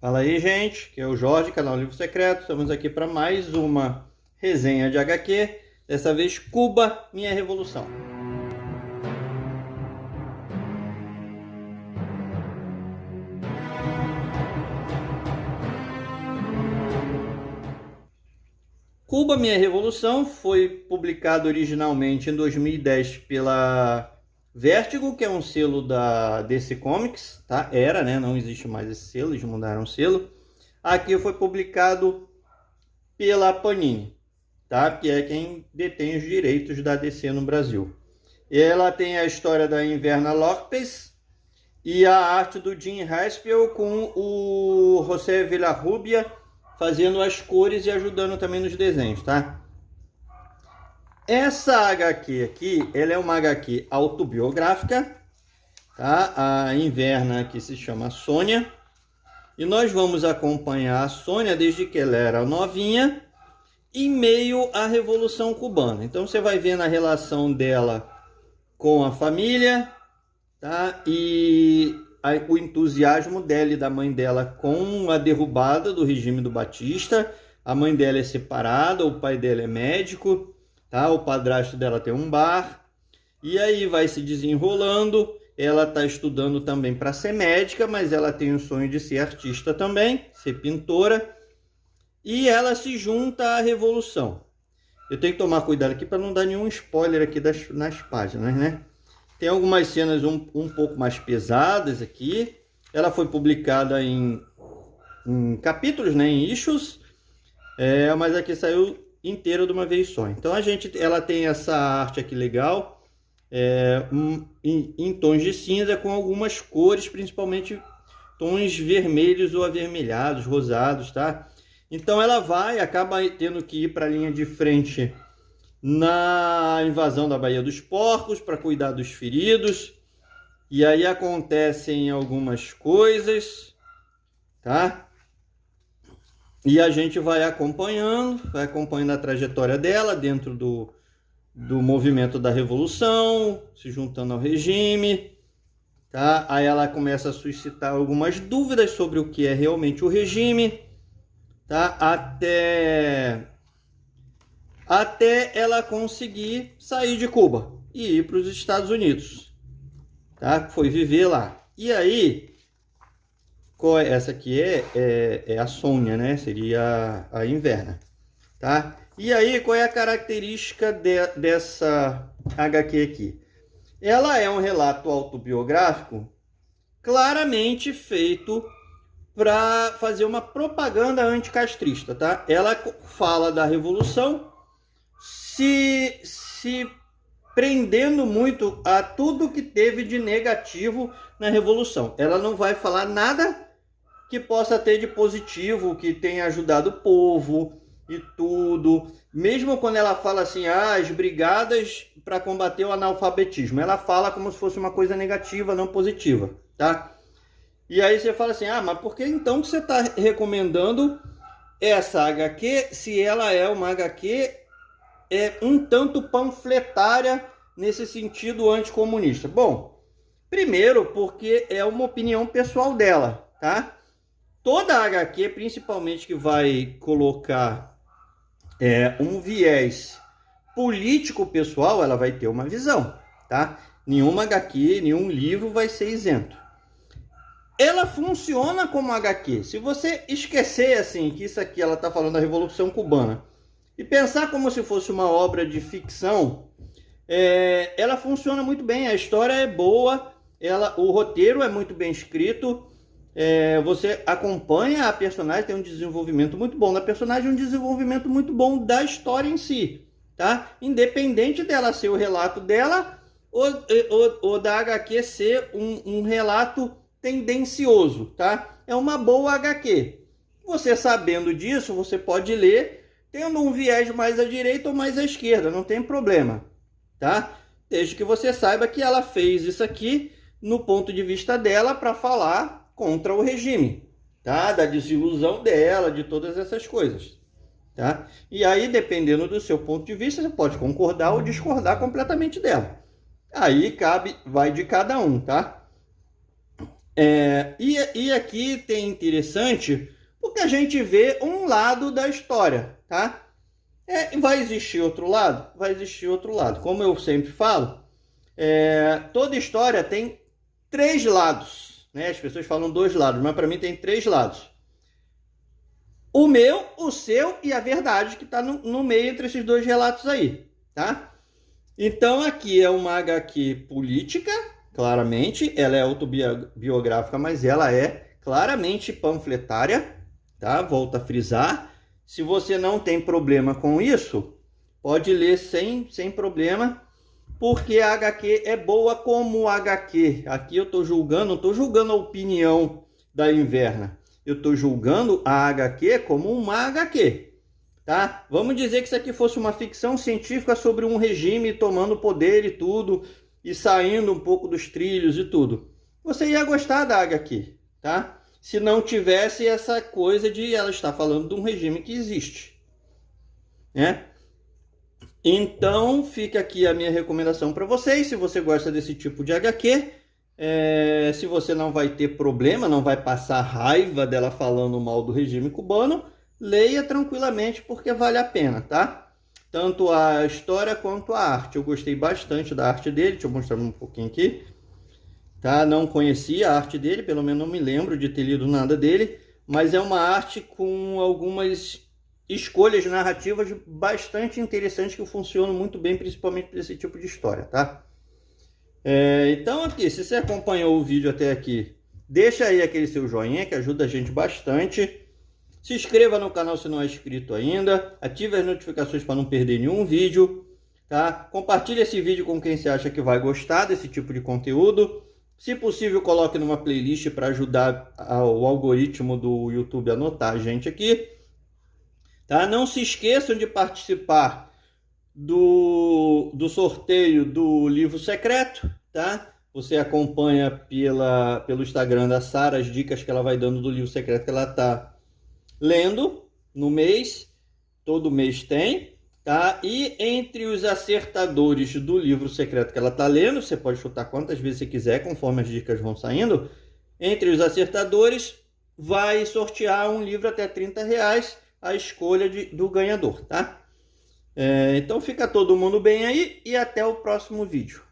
Fala aí, gente, que é o Jorge, canal Livro Secreto. Estamos aqui para mais uma resenha de HQ. Dessa vez, Cuba, Minha Revolução. Cuba, Minha Revolução foi publicado originalmente em 2010 pela Vertigo, que é um selo da DC Comics, tá? Era, né? Não existe mais esse selo, eles mudaram o selo. Aqui foi publicado pela Panini, tá? Que é quem detém os direitos da DC no Brasil. Ela tem a história da Inverna Lopes e a arte do Jim Haspel com o José Villarrubia fazendo as cores e ajudando também nos desenhos, tá? Essa HQ aqui, ela é uma HQ autobiográfica, tá? A Inverna aqui se chama Sônia. E nós vamos acompanhar a Sônia desde que ela era novinha, em meio à Revolução Cubana. Então você vai ver na relação dela com a família, tá? E o entusiasmo dela e da mãe dela com a derrubada do regime do Batista. A mãe dela é separada, o pai dela é médico, tá? O padrasto dela tem um bar. E aí vai se desenrolando. Ela está estudando também para ser médica, mas ela tem o sonho de ser artista também, ser pintora. E ela se junta à Revolução. Eu tenho que tomar cuidado aqui para não dar nenhum spoiler aqui nas páginas, né? Tem algumas cenas um pouco mais pesadas aqui. Ela foi publicada em capítulos, né? Em issues. Mas aqui saiu inteira de uma vez só. Então ela tem essa arte aqui legal. Em tons de cinza com algumas cores, principalmente tons vermelhos ou avermelhados, rosados, tá? Então ela acaba tendo que ir para a linha de frente na invasão da Baía dos Porcos para cuidar dos feridos. E aí acontecem algumas coisas, tá? E a gente vai acompanhando a trajetória dela dentro do movimento da Revolução, se juntando ao regime, tá? Aí ela começa a suscitar algumas dúvidas sobre o que é realmente o regime, tá? Até ela conseguir sair de Cuba e ir para os Estados Unidos, tá? Foi viver lá. E aí, essa aqui é a Sônia, né? Seria a Inverna, tá? E aí, qual é a característica dessa HQ aqui? Ela é um relato autobiográfico claramente feito para fazer uma propaganda anticastrista, tá? Ela fala da Revolução se prendendo muito a tudo que teve de negativo na Revolução. Ela não vai falar nada que possa ter de positivo, que tenha ajudado o povo e tudo. Mesmo quando ela fala assim, as brigadas para combater o analfabetismo, ela fala como se fosse uma coisa negativa, não positiva, tá? E aí você fala assim, mas por que então que você está recomendando essa HQ se ela é uma HQ um tanto panfletária nesse sentido anticomunista? Bom, primeiro porque é uma opinião pessoal dela, tá? Toda HQ, principalmente que vai colocar um viés político pessoal, ela vai ter uma visão, tá? Nenhuma HQ, nenhum livro vai ser isento. Ela funciona como HQ. Se você esquecer assim que isso aqui ela está falando da Revolução Cubana e pensar como se fosse uma obra de ficção, ela funciona muito bem. A história é boa, o roteiro é muito bem escrito. Você acompanha a personagem, tem um desenvolvimento muito bom da personagem, um desenvolvimento muito bom da história em si, tá? Independente dela ser o relato dela ou da HQ ser um relato tendencioso, tá? É uma boa HQ. Você sabendo disso, você pode ler tendo um viés mais à direita ou mais à esquerda, não tem problema, tá? Desde que você saiba que ela fez isso aqui no ponto de vista dela para falar contra o regime, tá? Da desilusão dela, de todas essas coisas, tá? E aí, dependendo do seu ponto de vista, você pode concordar ou discordar completamente dela. Aí vai de cada um, tá? E aqui tem interessante, porque a gente vê um lado da história, tá? Vai existir outro lado? Vai existir outro lado. Como eu sempre falo, toda história tem 3 lados, né? As pessoas falam 2 lados, mas para mim tem 3 lados. O meu, o seu e a verdade que está no meio entre esses 2 relatos aí, tá? Então aqui é uma HQ política, claramente, ela é autobiográfica, mas ela é claramente panfletária, tá? Volto a frisar. Se você não tem problema com isso, pode ler sem problema, porque a HQ é boa como HQ. Aqui eu estou julgando, não estou julgando a opinião da Inverna. Eu estou julgando a HQ como uma HQ. Tá? Vamos dizer que isso aqui fosse uma ficção científica sobre um regime tomando poder e tudo, e saindo um pouco dos trilhos e tudo. Você ia gostar da HQ, tá? Se não tivesse essa coisa de ela estar falando de um regime que existe, né? Então, fica aqui a minha recomendação para vocês. Se você gosta desse tipo de HQ, se você não vai ter problema, não vai passar raiva dela falando mal do regime cubano, leia tranquilamente porque vale a pena, tá? Tanto a história quanto a arte. Eu gostei bastante da arte dele. Deixa eu mostrar um pouquinho aqui. Tá? Não conhecia a arte dele, pelo menos não me lembro de ter lido nada dele. Mas é uma arte com algumas escolhas narrativas bastante interessantes que funcionam muito bem, principalmente para esse tipo de história, tá? Então aqui, se você acompanhou o vídeo até aqui, deixa aí aquele seu joinha que ajuda a gente bastante. Se inscreva no canal se não é inscrito ainda, ative as notificações para não perder nenhum vídeo, tá? Compartilhe esse vídeo com quem você acha que vai gostar desse tipo de conteúdo. Se possível, coloque numa playlist para ajudar o algoritmo do YouTube a notar a gente aqui, tá? Não se esqueçam de participar do sorteio do livro secreto, tá? Você acompanha pelo Instagram da Sara as dicas que ela vai dando do livro secreto que ela está lendo no mês, todo mês tem, tá? E entre os acertadores do livro secreto que ela está lendo, você pode chutar quantas vezes você quiser, conforme as dicas vão saindo, entre os acertadores vai sortear um livro até R$30, a escolha do ganhador, tá? Então fica todo mundo bem aí e até o próximo vídeo.